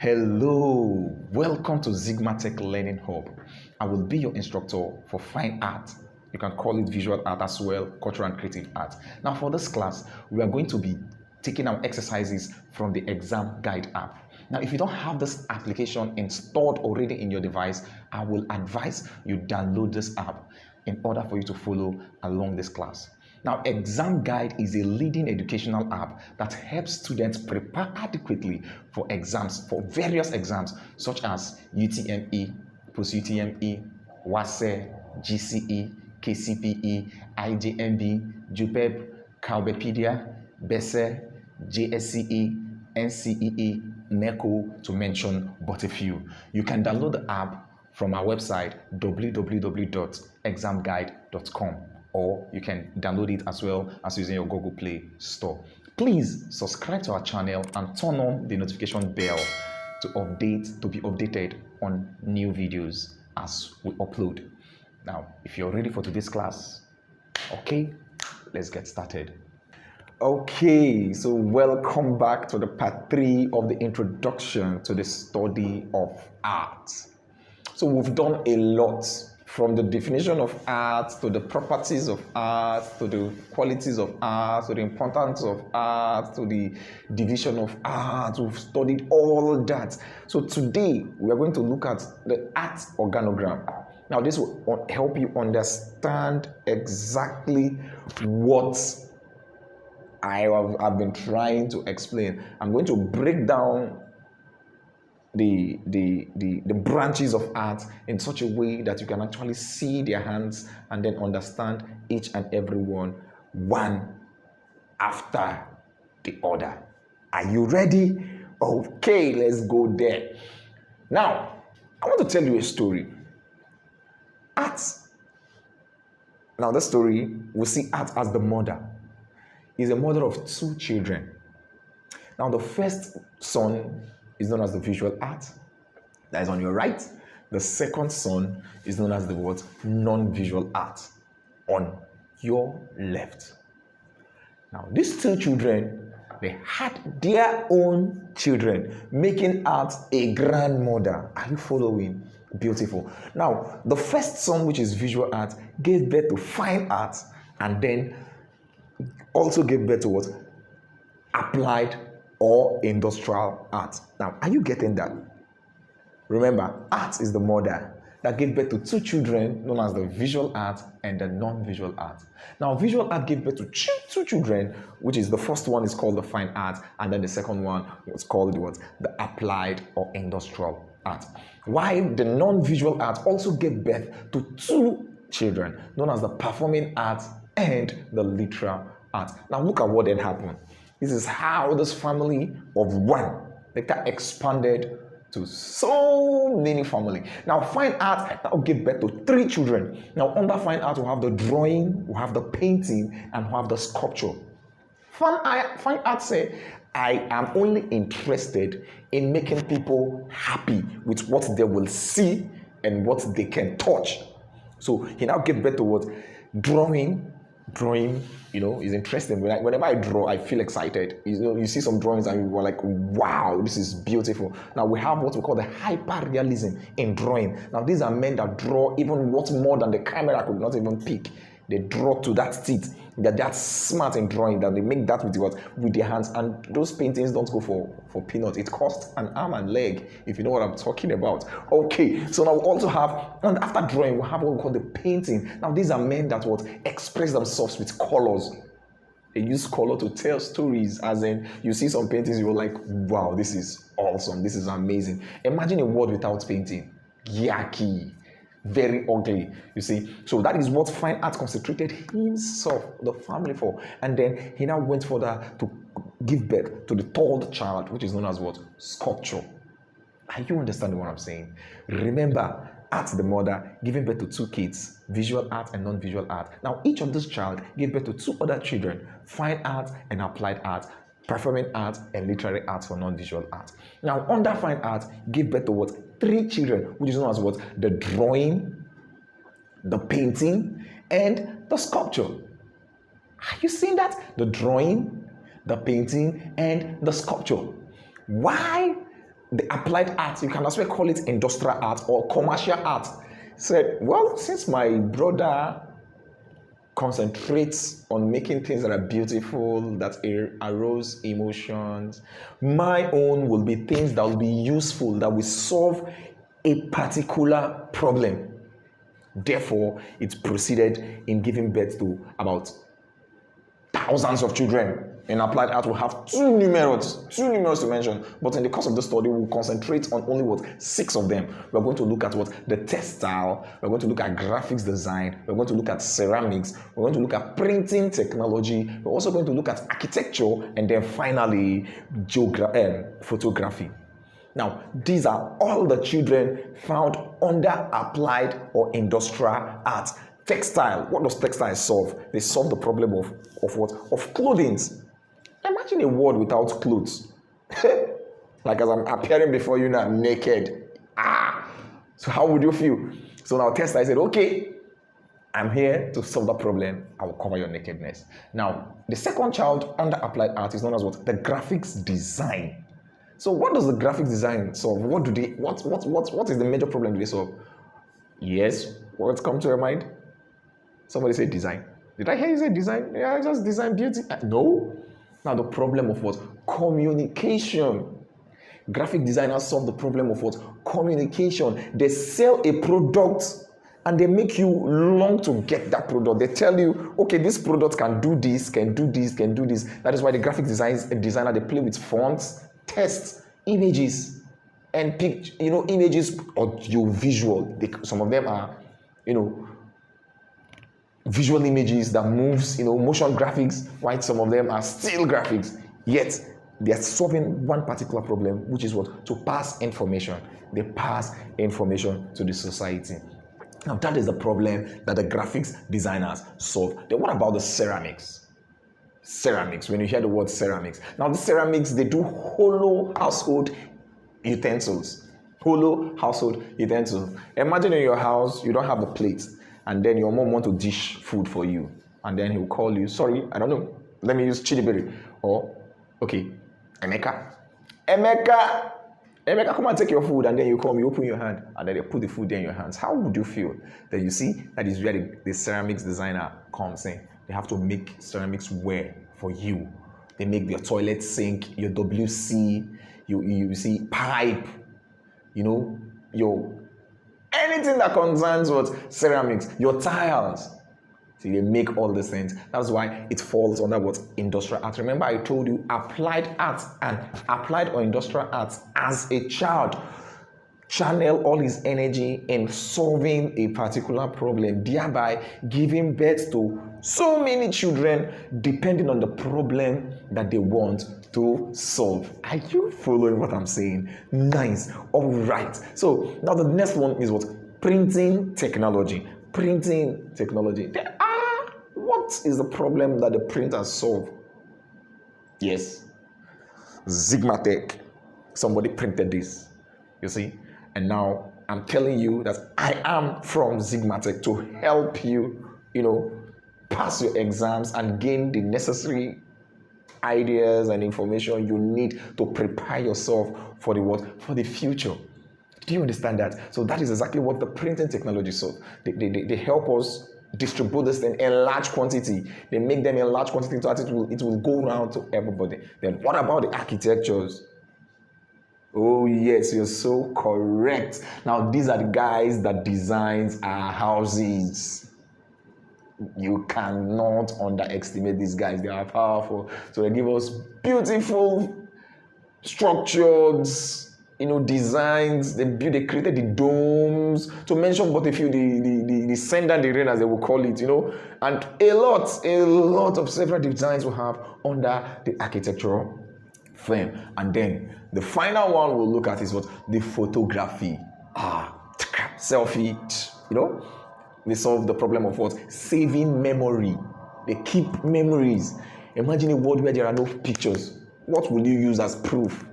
Hello, welcome to Zigmatech Learning Hub. I will be your instructor for fine art. You can call it visual art as well, cultural and creative art. Now for this class, we are going to be taking our exercises from the ExamGuide app. Now if you don't have this application installed already in your device, I will advise you download this app in order for you to follow along this class. Now, ExamGuide is a leading educational app that helps students prepare adequately for exams, for various exams such as UTME, post-UTME, WAC, GCE, KCPE, IJMB, JUPEB, Calbepedia, BESE, JSCE, NCEE, NECO, to mention but a few. You can download the app from our website www.examguide.com, or you can download it as well as using your Google Play Store. Please subscribe to our channel and turn on the notification bell to be updated on new videos as we upload. Now, if you're ready for today's class, okay, let's get started. Okay, so welcome back to the part 3 of the introduction to the study of art. So we've done a lot, from the definition of art to the properties of art to the qualities of art to the importance of art to the division of art. We've studied all that. So today we are going to look at the art organogram. Now this will help you understand exactly what I've been trying to explain. I'm going to break down the branches of art in such a way that you can actually see their hands and then understand each and every one after the other. Are you ready? Okay, let's go there. Now, I want to tell you a story. Art. Now, this story, we see art as the mother. Is a mother of 2 children. Now, the first son is known as the visual art. That is on your right. The second son is known as the what? Non-visual art on your left. Now, these 2 children, they had their own children, making art a grandmother. Are you following? Beautiful. Now, the first son, which is visual art, gave birth to fine art and then also gave birth to what? Applied or industrial art. Now, are you getting that? Remember, art is the mother that gave birth to 2 children known as the visual art and the non-visual art. Now, visual art gave birth to 2 children, which is the first one is called the fine art, and then the second one was called what? The applied or industrial art. While the non-visual art also gave birth to 2 children known as the performing art and the literal art. Now, look at what then happened. This is how this family of one later expanded to so many families. Now, fine art now gave birth to 3 children. Now, under fine art, we have the drawing, we have the painting, and we have the sculpture. Fine art say, I am only interested in making people happy with what they will see and what they can touch. So he now gave birth to what? Drawing, is interesting. Whenever I draw, I feel excited. You see some drawings and you're like, wow, this is beautiful. Now we have what we call the hyper-realism in drawing. Now these are men that draw even what more than the camera could not even pick. They draw to that state. They're that smart in drawing that they make that with their hands. And those paintings don't go for peanuts. It costs an arm and leg, if you know what I'm talking about. Okay, so now we also have, and after drawing, we have what we call the painting. Now these are men that express themselves with colors. They use color to tell stories, as in you see some paintings, you're like, wow, this is awesome, this is amazing. Imagine a world without painting. Yucky. Very ugly, you see. So that is what fine art concentrated himself, the family for. And then he now went further to give birth to the 3rd child, which is known as what? Sculpture. Are you understanding what I'm saying? Remember, art the mother, giving birth to 2 kids, visual art and non-visual art. Now, each of this child gave birth to 2 other children, fine art and applied art, performing art and literary art for non-visual art. Now, under fine art, gave birth to what? 3 children, which is known as what? The drawing, the painting, and the sculpture. Are you seeing that? The drawing, the painting, and the sculpture. Why the applied art, you can as well call it industrial art or commercial art, said, well, since my brother concentrates on making things that are beautiful, that arouse emotions, my own will be things that will be useful, that will solve a particular problem. Therefore, it proceeded in giving birth to about thousands of children. In applied art, we'll have too numerous to mention. But in the course of the study, we'll concentrate on only 6 of them. We're going to look at the textile. We're going to look at graphics design. We're going to look at ceramics. We're going to look at printing technology. We're also going to look at architecture, and then finally, photography. Now, these are all the children found under applied or industrial art. Textile. What does textile solve? They solve the problem of what? Of clothing. Imagine a world without clothes. Like as I'm appearing before you now, naked. So how would you feel? So now textile said, okay, I'm here to solve the problem. I will cover your nakedness. Now, the second child under applied art is known as what? The graphics design. So what does the graphics design solve? What is the major problem they solve? Yes, what's come to your mind? Somebody say design. Did I hear you say design? Yeah, just design beauty. No. Now the problem of what? Communication. Graphic designers solve the problem of what? Communication. They sell a product and they make you long to get that product. They tell you, okay, this product can do this, can do this, can do this. That is why the graphic designer, they play with fonts, text, images, and images audio visual. Some of them are, visual images that moves, motion graphics, while some of them are still graphics. Yet they are solving one particular problem, which is what? To pass information. They pass information to the society. Now that is the problem that the graphics designers solve. Then what about the ceramics? Ceramics, when you hear the word ceramics. Now the ceramics, they do hollow household utensils. Hollow household utensils. Imagine in your house, you don't have the plate, and then your mom wants to dish food for you, and then he'll call you, sorry, I don't know, let me use chili, or, okay, Emeka, come and take your food, and then you come, you open your hand, and then they put the food there in your hands. How would you feel? Then you see, that is where the ceramics designer comes in. They have to make ceramics wear for you. They make your toilet sink, your WC, you see pipe, your anything that concerns what? Ceramics, your tiles. So they make all these things. That's why it falls under what? Industrial art. Remember I told you applied art and applied or industrial art as a child channel all his energy in solving a particular problem, thereby giving birth to so many children depending on the problem that they want to solve. Are you following what I'm saying? Nice. All right. So now the next one is what? Printing technology. Printing technology. What is the problem that the printers solve? Yes. Zigmatech. Somebody printed this. You see? And now I'm telling you that I am from Zigmatech to help you, pass your exams and gain the necessary ideas and information you need to prepare yourself for the what? For the future. Do you understand that? So that is exactly what the printing technology solves. They help us distribute this thing in large quantity. They make them in large quantity so that it will go around to everybody. Then what about the architectures? Oh yes, you're so correct. Now these are the guys that designs our houses. You cannot underestimate these guys. They are powerful. So they give us beautiful structures, designs. They created the domes, to mention but a few, the sand and the rain, as they will call it, and a lot of several designs we have under the architectural frame. And then the final one we'll look at is what? The photography. Selfie, they solve the problem of what? Saving memory. They keep memories. Imagine a world where there are no pictures. What will you use as proof?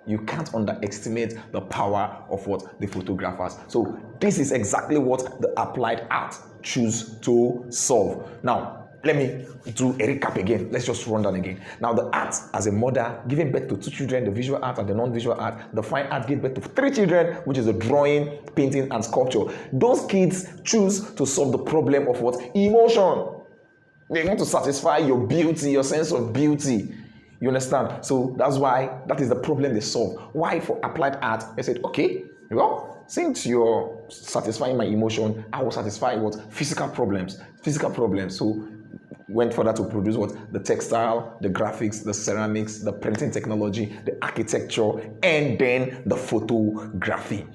You can't underestimate the power of what? The photographers. So this is exactly what the applied art choose to solve. Now, let me do a recap again. Let's just run down again. Now, the art as a mother, giving birth to 2 children, the visual art and the non-visual art. The fine art gave birth to 3 children, which is the drawing, painting, and sculpture. Those kids choose to solve the problem of what? Emotion. They want to satisfy your beauty, your sense of beauty. You understand? So that's why that is the problem they solve. Why for applied art? They said, okay, well, since you're satisfying my emotion, I will satisfy what? Physical problems. So went further to produce what? The textile, the graphics, the ceramics, the printing technology, the architecture, and then the photography.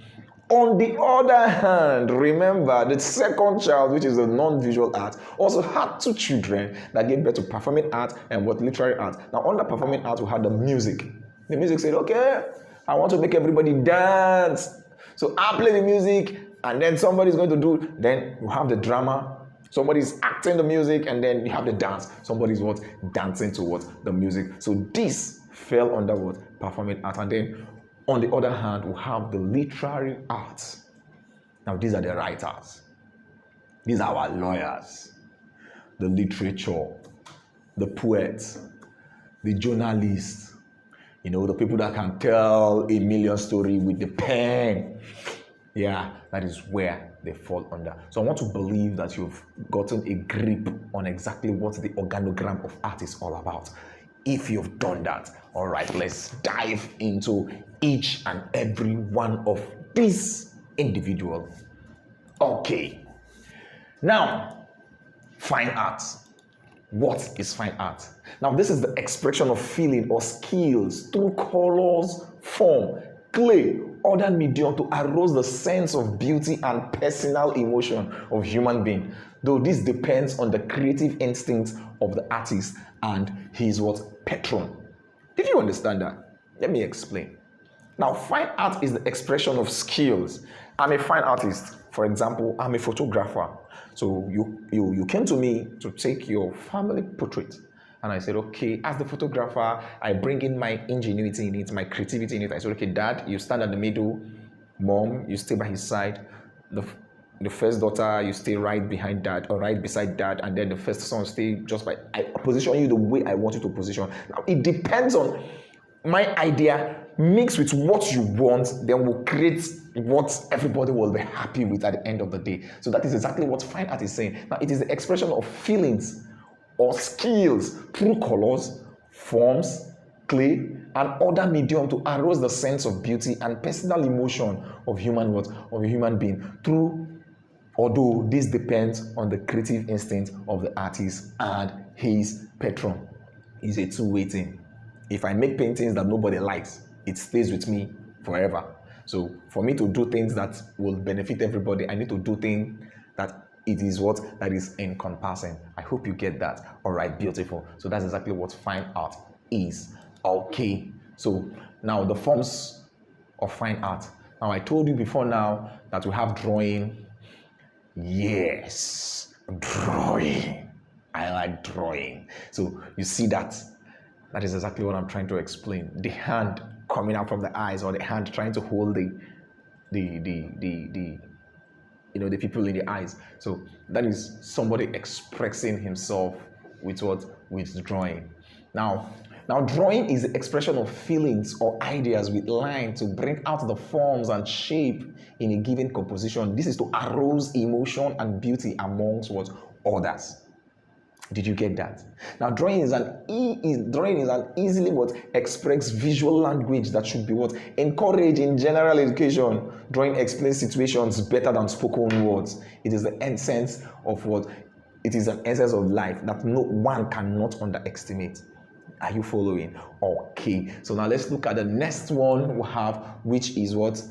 On the other hand, remember the second child, which is the non-visual art, also had 2 children that gave birth to performing art and what? Literary art. Now, under performing art, we had the music. The music said, okay, I want to make everybody dance. So I play the music, and then somebody's going to do, then you have the drama. Somebody's acting the music, and then you have the dance. Somebody's what? Dancing to what? The music. So this fell under what? Performing art. And then on the other hand, we have the literary arts. Now, these are the writers. These are our lawyers, the literature, the poets, the journalists, the people that can tell a million stories with the pen. Yeah, that is where they fall under. So I want to believe that you've gotten a grip on exactly what the organogram of art is all about. If you've done that, all right, let's dive into each and every one of these individuals. Okay. Now, fine art. What is fine art? Now, this is the expression of feeling or skills through colors, form, clay, other medium to arouse the sense of beauty and personal emotion of human being. Though this depends on the creative instincts of the artist and his what? Patron. Did you understand that? Let me explain. Now, fine art is the expression of skills. I'm a fine artist. For example, I'm a photographer. So you came to me to take your family portrait. And I said, okay, as the photographer, I bring in my ingenuity in it, my creativity in it. I said, okay, Dad, you stand at the middle. Mom, you stay by his side. The first daughter, you stay right behind Dad or right beside Dad. And then the first son stay just by, I position you the way I want you to position. Now, it depends on my idea mixed with what you want, then we'll create what everybody will be happy with at the end of the day. So that is exactly what fine art is saying. Now, it is the expression of feelings or skills through colors, forms, clay, and other medium to arouse the sense of beauty and personal emotion of of a human being. Although this depends on the creative instinct of the artist and his patron. It's a two-way thing. If I make paintings that nobody likes, it stays with me forever. So for me to do things that will benefit everybody, I need to do things that it is what that is encompassing. I hope you get that. All right, beautiful. So that's exactly what fine art is. Okay, so now the forms of fine art. Now I told you before now that we have drawing. Yes, drawing. I like drawing. So you see that. That is exactly what I'm trying to explain. The hand coming out from the eyes, or the hand trying to hold the people in the eyes. So that is somebody expressing himself with what? With drawing. Now drawing is the expression of feelings or ideas with line to bring out the forms and shape in a given composition. This is to arouse emotion and beauty amongst what? Others. Did you get that? Now, drawing is an easily what express visual language that should be what encouraged in general education. Drawing explains situations better than spoken words. It is the essence of what? It is an essence of life that no one cannot underestimate. Are you following? Okay. So now let's look at the next one we have, which is what?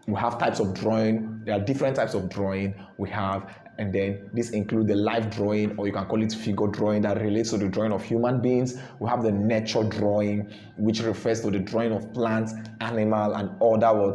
We have types of drawing. There are different types of drawing we have. And then this includes the life drawing, or you can call it figure drawing, that relates to the drawing of human beings. We have the nature drawing, which refers to the drawing of plants, animal, and other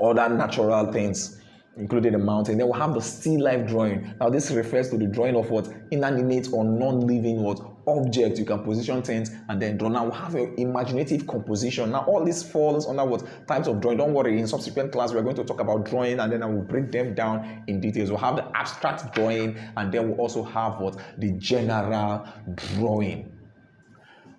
other natural things. including the mountain. Then we'll have the still life drawing. Now this refers to the drawing of what? Inanimate or non-living what? Object. You can position things and then draw. Now we'll have an imaginative composition. Now all this falls under what? Types of drawing. Don't worry, in subsequent class we're going to talk about drawing and then I will break them down in details. We'll have the abstract drawing and then we'll also have what? The general drawing.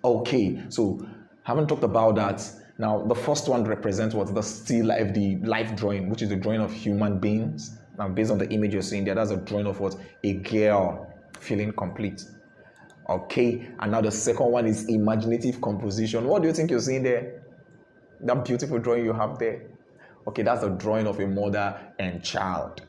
Okay, so haven't talked about that. Now, the first one represents what? The still life, the life drawing, which is the drawing of human beings. Now, based on the image you're seeing there, that's a drawing of what? A girl feeling complete. Okay, and now the second one is imaginative composition. What do you think you're seeing there? That beautiful drawing you have there? Okay, that's a drawing of a mother and child.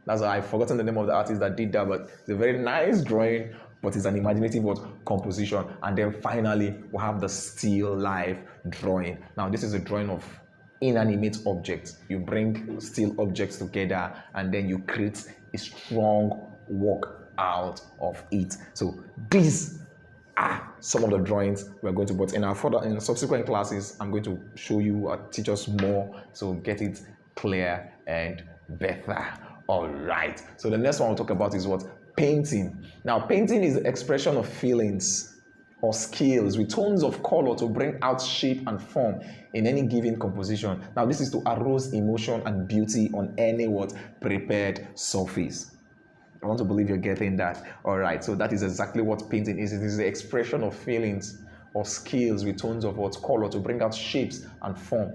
That's why I've forgotten the name of the artist that did that, but it's a very nice drawing, but it's an imaginative what? Composition. And then finally, we have the still life drawing. Now, this is a drawing of inanimate objects. You bring still objects together and then you create a strong work out of it. So these are some of the drawings we're going to put in our further in subsequent classes. I'm going to show you, teach us more, so get it clear and better. All right, so the next one we'll talk about is what? Painting. Now, painting is the expression of feelings or skills with tones of color to bring out shape and form in any given composition. Now, this is to arouse emotion and beauty on any what? Prepared surface. I want to believe you're getting that. All right, so that is exactly what painting is. It is the expression of feelings or skills with tones of what? Color to bring out shapes and form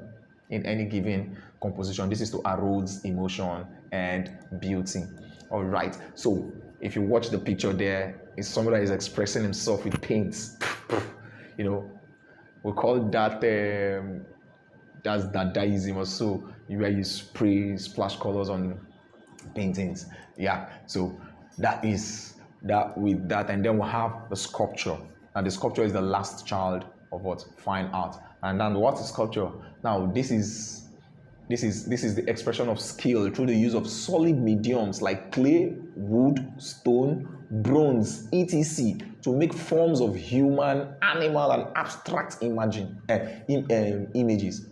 in any given composition. This is to arouse emotion and beauty. All right, so if you watch the picture there, it's somebody that is expressing himself with paints. You know, we call that that's Dadaism or so, where you splash colors on paintings. Yeah, so that is that with that, and then we'll have the sculpture. And the sculpture is the last child of what? Fine art. And then what is sculpture? Now this is the expression of skill through the use of solid mediums like clay, wood, stone, bronze, etc. to make forms of human, animal, and abstract images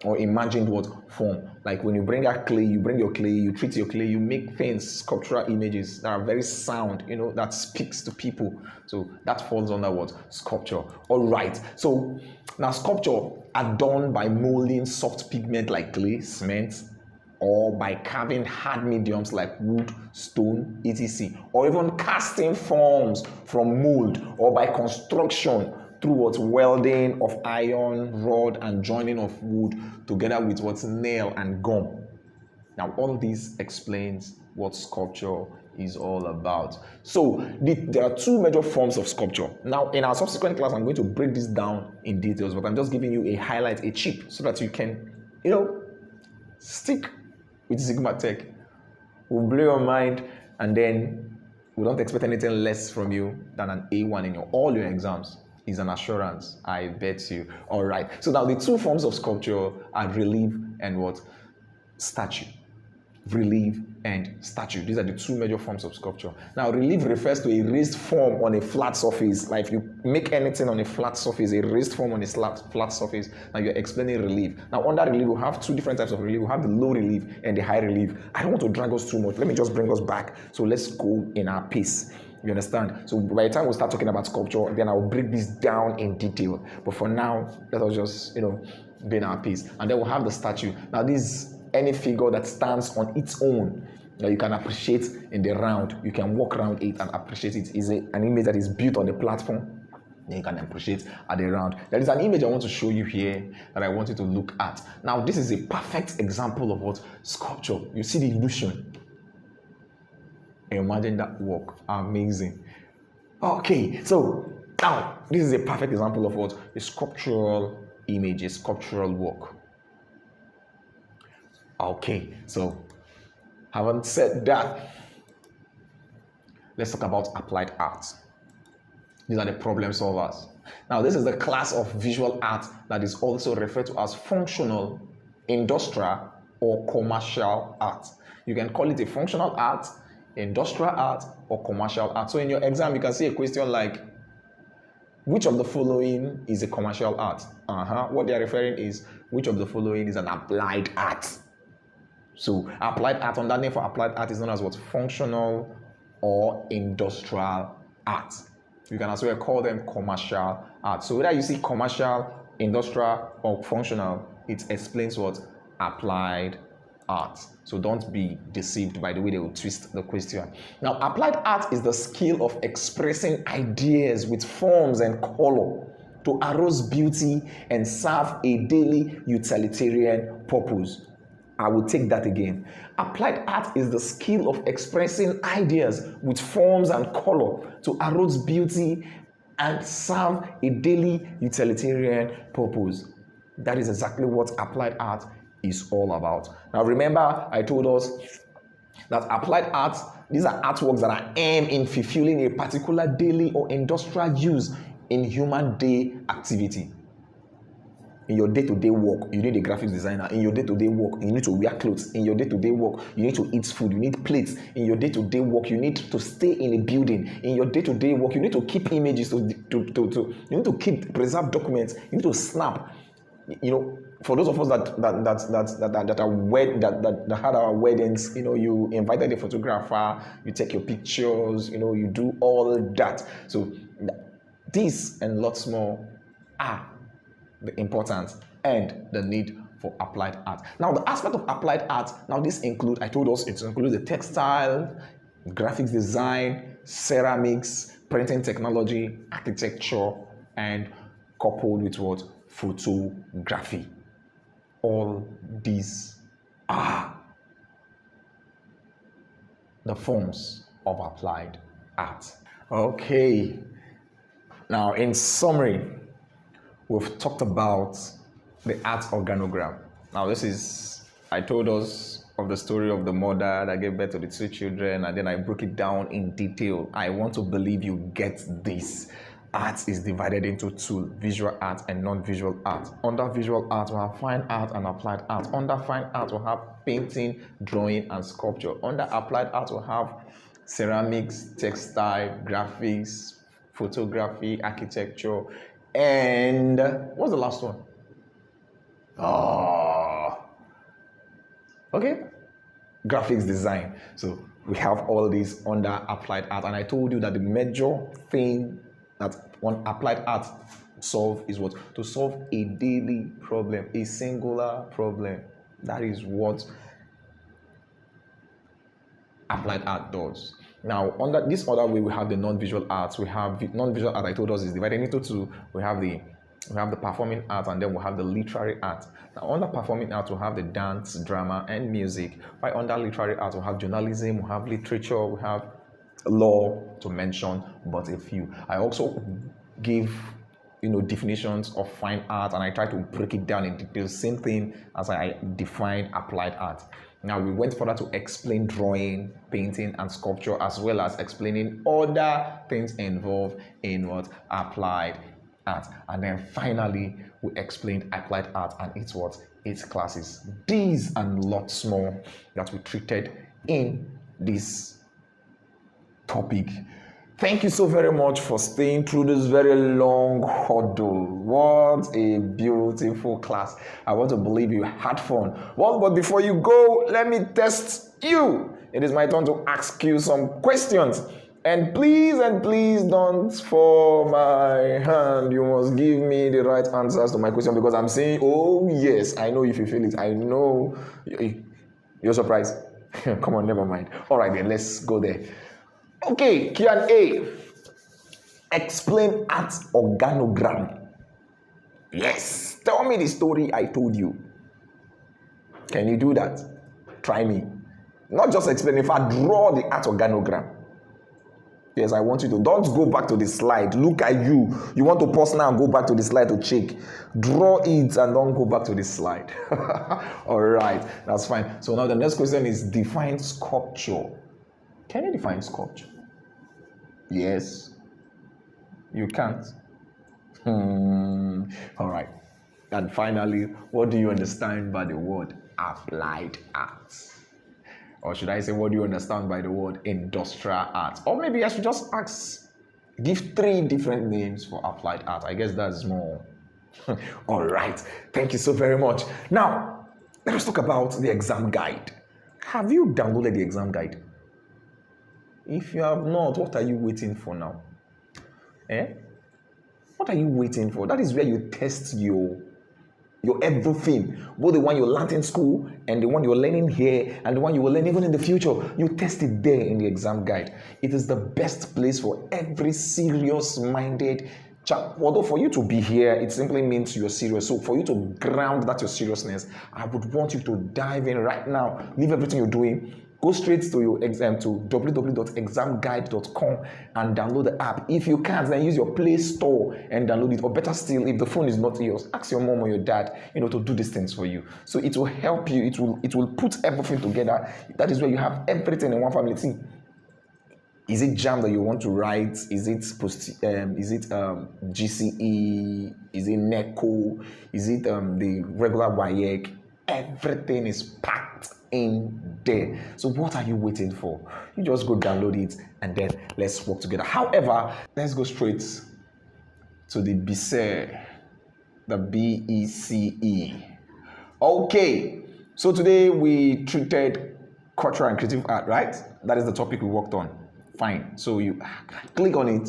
or imagined what form. Like when you bring out clay, you bring your clay, you treat your clay, you make things, sculptural images that are very sound, you know, that speaks to people. So that falls under what? Sculpture. All right. So now sculpture are done by molding soft pigment like clay, cement, or by carving hard mediums like wood, stone, etc. Or even casting forms from mold, or by construction through what? Welding of iron, rod, and joining of wood together with what's nail and gum. Now all this explains what sculpture is all about. So there are two major forms of sculpture. Now in our subsequent class, I'm going to break this down in details, but I'm just giving you a highlight, a chip, so that you can, you know, stick with Zigmatech. We'll blow your mind, and then we don't expect anything less from you than an A1 in all your exams. Is an assurance, I bet you. All right, so now the two forms of sculpture are relief and what? Statue. Relief and statue. These are the two major forms of sculpture. Now, relief refers to a raised form on a flat surface. Like if you make anything on a flat surface, a raised form on a flat surface, now you're explaining relief. Now, under relief, we have two different types of relief. We have the low relief and the high relief. I don't want to drag us too much. Let me just bring us back. So let's go in our pace. You understand? So by the time we start talking about sculpture, then I'll break this down in detail. But for now, let us just, you know, be in our piece. And then we'll have the statue. Now, this is any figure that stands on its own that you can appreciate in the round. You can walk around it and appreciate it. It's an image that is built on the platform. Then you can appreciate at the round. There is an image I want to show you here that I want you to look at. Now, this is a perfect example of what? Sculpture. You see the illusion. Imagine that work. Amazing. Okay, so now this is a perfect example of what? A sculptural image, a sculptural work. Okay, so having said that, let's talk about applied art. These are the problem solvers. Now, this is the class of visual art that is also referred to as functional, industrial, or commercial art. You can call it a functional art, industrial art, or commercial art. So in your exam, you can see a question like, which of the following is a commercial art? What they are referring is, which of the following is an applied art? So applied art, under name for applied art, is known as what? Functional or industrial art. You can as well call them commercial art. So whether you see commercial, industrial, or functional, it explains what? Applied art. So don't be deceived by the way they will twist the question. Now, applied art is the skill of expressing ideas with forms and color to arouse beauty and serve a daily utilitarian purpose. I will take that again. Applied art is the skill of expressing ideas with forms and color to arouse beauty and serve a daily utilitarian purpose. That is exactly what applied art is all about. Now remember, I told us that applied art, these are artworks that are aimed in fulfilling a particular daily or industrial use in human day activity. In your day-to-day work, you need a graphics designer. In your day-to-day work, you need to wear clothes. In your day-to-day work, you need to eat food. You need plates. In your day-to-day work, you need to stay in a building. In your day-to-day work, you need to keep images. You need to preserve documents. You need to snap. You know, for those of us that had our weddings, you know, you invited a photographer, you take your pictures, you know, you do all that. So this and lots more are the importance and the need for applied art. Now, the aspect of applied art, now this includes, I told us it includes the textile, graphics design, ceramics, printing technology, architecture, and coupled with what? Photography. All these are the forms of applied art. Okay. Now, in summary, we've talked about the art organogram. Now, this is, I told us of the story of the mother that gave birth to the two children, and then I broke it down in detail. I want to believe you get this. Art is divided into two, visual art and non-visual art. Under visual art, we have fine art and applied art. Under fine art, we have painting, drawing, and sculpture. Under applied art, we have ceramics, textile, graphics, photography, architecture, and what's the last one? Okay, graphics design. So we have all these under applied art, and I told you that the major thing that one applied art solve is what? To solve a daily problem, a singular problem. That is what applied art does. Now, under this other way, we have the non-visual arts. We have non-visual art, I told us, is divided into two. We have the performing art, and then we have the literary art. Now, under performing art, we have the dance, drama, and music. While under literary art, we have journalism, we have literature, we have law, to mention but a few. I also give, you know, definitions of fine art, and I try to break it down in detail. Same thing as I define applied art. Now, we went further to explain drawing, painting, and sculpture, as well as explaining other things involved in what? Applied art. And then finally, we explained applied art and its what? Its classes. These and lots more that we treated in this topic. Thank you so very much for staying through this very long hurdle. What a beautiful class. I want to believe you had fun. Well, but before you go, let me test you. It is my turn to ask you some questions. And please don't fall my hand. You must give me the right answers to my question, because I'm saying, oh yes, I know if you feel it. I know. You're surprised. Come on, never mind. All right then, let's go there. Okay, Q&A. Explain art organogram. Yes, tell me the story I told you. Can you do that? Try me. Not just explain, if I draw the art organogram. Yes, I want you to. Don't go back to the slide. Look at you. You want to pause now and go back to the slide to check. Draw it and don't go back to the slide. All right, that's fine. So now the next question is define sculpture. Can you define sculpture? Yes. You can't. All right. And finally, what do you understand by the word applied arts? Or should I say, what do you understand by the word industrial art? Or maybe I should just ask, give 3 different names for applied art. I guess that's more. All right. Thank you so very much. Now, let us talk about the exam guide. Have you downloaded the exam guide? If you have not, what are you waiting for now? What are you waiting for? That is where you test your everything, both the one you learned in school and the one you're learning here and the one you will learn even in the future. You test it there in the exam guide. It is the best place for every serious-minded chap. Although for you to be here, it simply means you're serious. So for you to ground that your seriousness, I would want you to dive in right now. Leave everything you're doing. Go straight to your exam to www.examguide.com and download the app. If you can't, then use your Play Store and download it. Or better still, if the phone is not yours, ask your mom or your dad, to do these things for you. So it will help you. It will put everything together. That is where you have everything in one family. See, is it JAMB that you want to write? Is it GCE? Is it NECO? Is it the regular WEAC? Everything is packed in there. So what are you waiting for? You just go download it and then let's work together. However, let's go straight to the BECE, the BECE. Okay, so today we treated cultural and creative art, right? That is the topic we worked on. Fine. So you click on it,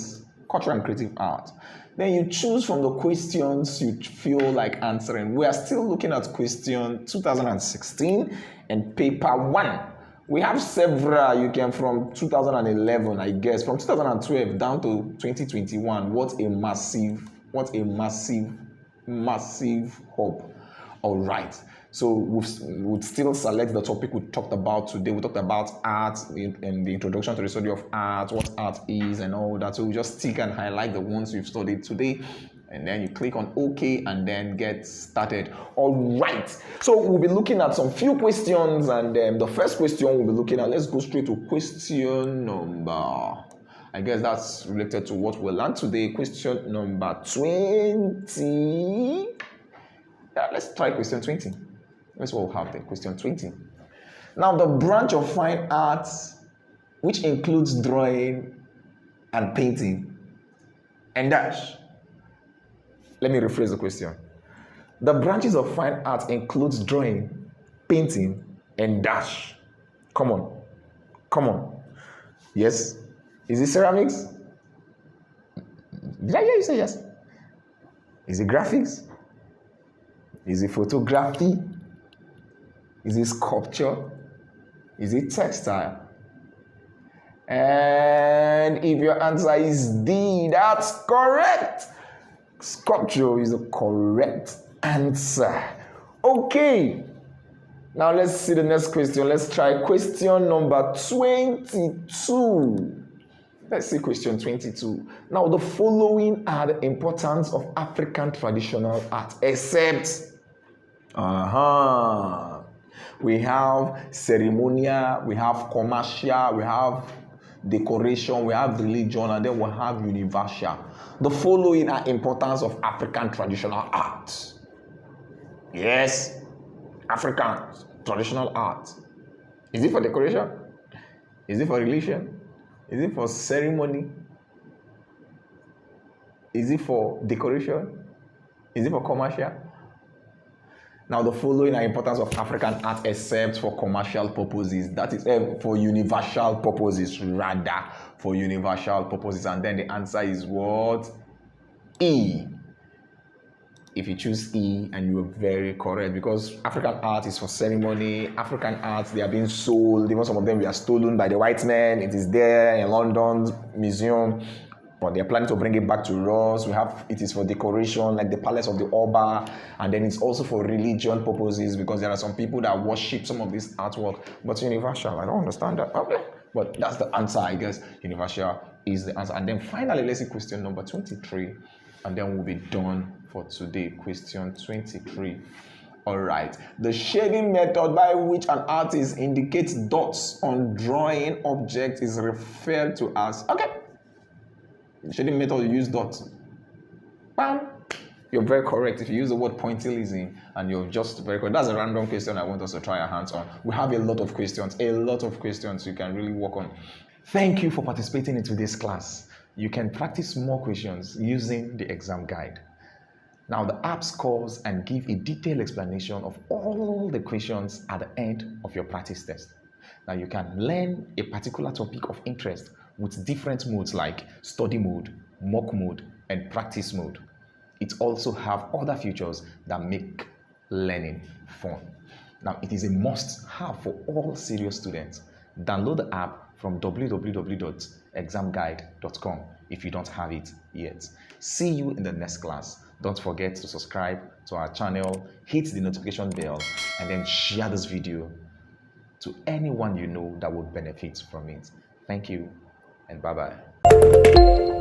cultural and creative art. Then you choose from the questions you feel like answering. We are still looking at question 2016 and paper 1. We have several. You can from 2011, I guess, from 2012 down to 2021. What a massive hope. All right. So we'll still select the topic we talked about today. We talked about art and the introduction to the study of art, what art is and all that. So we just tick and highlight the ones we've studied today. And then you click on OK and then get started. All right. So we'll be looking at some few questions. And the first question we'll be looking at, let's go straight to question number, I guess that's related to what we learned today. Question number 20. Yeah, let's try question 20. That's what we'll have there, question 20. Now, the branch of fine arts, which includes drawing and painting, and dash. Let me rephrase the question. The branches of fine arts includes drawing, painting, and dash. Come on. Yes? Is it ceramics? Did I hear you say yes? Is it graphics? Is it photography? Is it sculpture? Is it textile? And if your answer is D, that's correct. Sculpture is the correct answer. Okay. Now let's see the next question. Let's try question number 22. Let's see question 22. Now the following are the importance of African traditional art, except we have ceremonial, we have commercial, we have decoration, we have religion, and then we have universal. The following are importance of African traditional art. Yes, African traditional art. Is it for decoration? Is it for religion? Is it for ceremony? Is it for decoration? Is it for commercial? Now, the following are importance of African art except for commercial purposes. That is for universal purposes, rather. For universal purposes. And then the answer is what? E. If you choose E, and you are very correct, because African art is for ceremony. African art, they are being sold. Even some of them were stolen by the white men. It is there in London's museum. But they're planning to bring it back to us. We have it is for decoration, like the Palace of the Oba, and then it's also for religion purposes, because there are some people that worship some of this artwork. But universal, I don't understand that. Okay. But that's the answer, I guess. Universal is the answer. And then finally, let's see question number 23, and then we'll be done for today. Question 23. All right. The shading method by which an artist indicates dots on drawing objects is referred to as, okay. Shading method, you use dots. Bam! You're very correct. If you use the word pointillism, and you're just very correct. That's a random question I want us to try our hands on. We have a lot of questions you can really work on. Thank you for participating in today's class. You can practice more questions using the exam guide. Now, the app scores and give a detailed explanation of all the questions at the end of your practice test. Now you can learn a particular topic of interest with different modes like study mode, mock mode, and practice mode. It also have other features that make learning fun. Now it is a must-have for all serious students. Download the app from www.examguide.com if you don't have it yet. See you in the next class. Don't forget to subscribe to our channel, hit the notification bell, and then share this video to anyone you know that would benefit from it. Thank you and bye-bye.